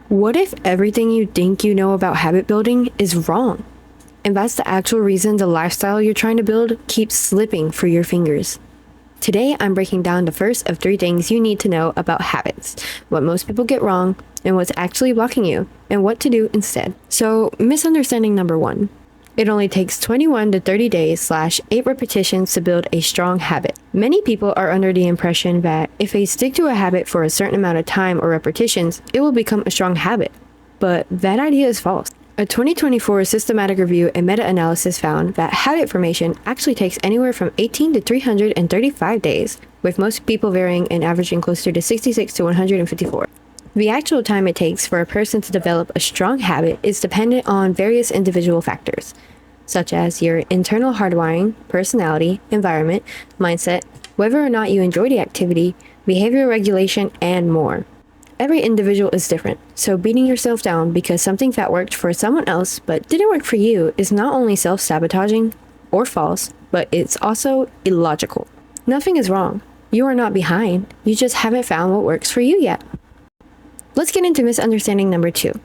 What if everything you think you know about habit building is wrong? And that's the actual reason the lifestyle you're trying to build keeps slipping through your fingers. Today, I'm breaking down the first of 3 things you need to know about habits, what most people get wrong, and what's actually blocking you, and what to do instead. So, misunderstanding number 1. It only takes 21 to 30 days / 8 repetitions to build a strong habit. Many people are under the impression that if they stick to a habit for a certain amount of time or repetitions, it will become a strong habit. But that idea is false. A 2024 systematic review and meta-analysis found that habit formation actually takes anywhere from 18 to 335 days, with most people varying and averaging closer to 66 to 154. The actual time it takes for a person to develop a strong habit is dependent on various individual factors, such as your internal hardwiring, personality, environment, mindset, whether or not you enjoy the activity, behavioral regulation, and more. Every individual is different, so beating yourself down because something that worked for someone else but didn't work for you is not only self-sabotaging or false, but it's also illogical. Nothing is wrong. You are not behind. You just haven't found what works for you yet. Let's get into misunderstanding number 2.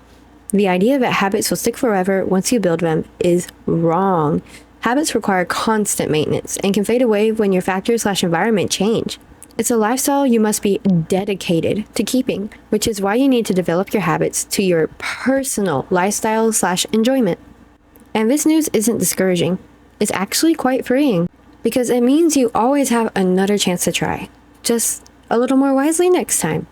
The idea that habits will stick forever once you build them is wrong. Habits require constant maintenance and can fade away when your factors / environment change. It's a lifestyle you must be dedicated to keeping, which is why you need to develop your habits to your personal lifestyle / enjoyment. And this news isn't discouraging. It's actually quite freeing, because it means you always have another chance to try, just a little more wisely next time.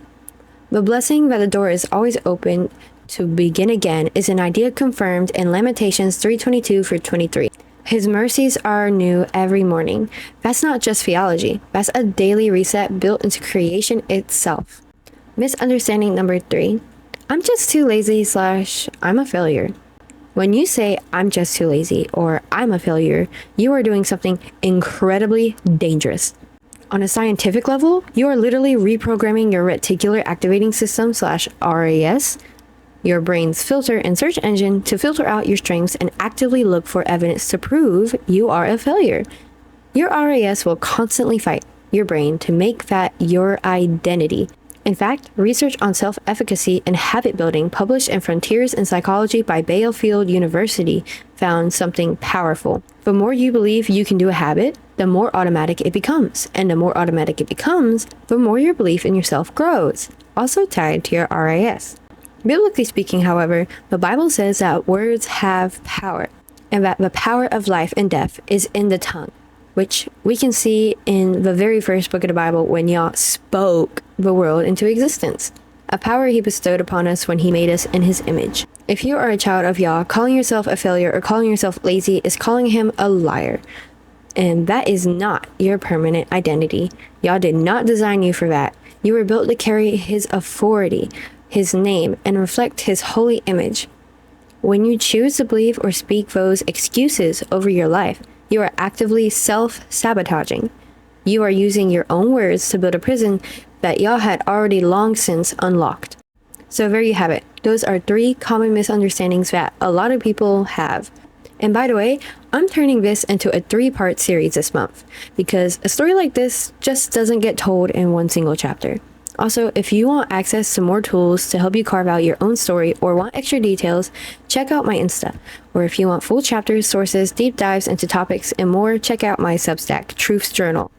The blessing that the door is always open to begin again is an idea confirmed in Lamentations 3:22-23. His mercies are new every morning. That's not just theology. That's a daily reset built into creation itself. Misunderstanding number 3. I'm just too lazy / I'm a failure. When you say I'm just too lazy or I'm a failure, you are doing something incredibly dangerous. On a scientific level, you are literally reprogramming your reticular activating system / RAS, your brain's filter and search engine, to filter out your strengths and actively look for evidence to prove you are a failure. Your RAS will constantly fight your brain to make that your identity. In fact, research on self-efficacy and habit building published in Frontiers in Psychology by Baylor University found something powerful. The more you believe you can do a habit, the more automatic it becomes. And the more automatic it becomes, the more your belief in yourself grows, also tied to your RAS. Biblically speaking, however, the Bible says that words have power, and that the power of life and death is in the tongue, which we can see in the very first book of the Bible when Yah spoke the world into existence, a power he bestowed upon us when he made us in his image. If you are a child of Yah, calling yourself a failure or calling yourself lazy is calling him a liar. And that is not your permanent identity. Yah did not design you for that. You were built to carry his authority, his name, and reflect his holy image. When you choose to believe or speak those excuses over your life, you are actively self-sabotaging. You are using your own words to build a prison that Yah had already long since unlocked. So there you have it. Those are 3 common misunderstandings that a lot of people have. And by the way, I'm turning this into a 3-part series this month, because a story like this just doesn't get told in one single chapter. Also, if you want access to more tools to help you carve out your own story or want extra details, check out my Insta. Or if you want full chapters, sources, deep dives into topics, and more, check out my Substack, Truth's Journal.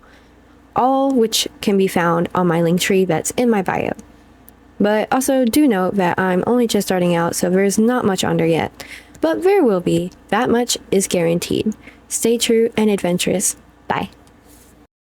All which can be found on my Linktree that's in my bio. But also do note that I'm only just starting out, so there's not much on there yet. But there will be. That much is guaranteed. Stay true and adventurous. Bye.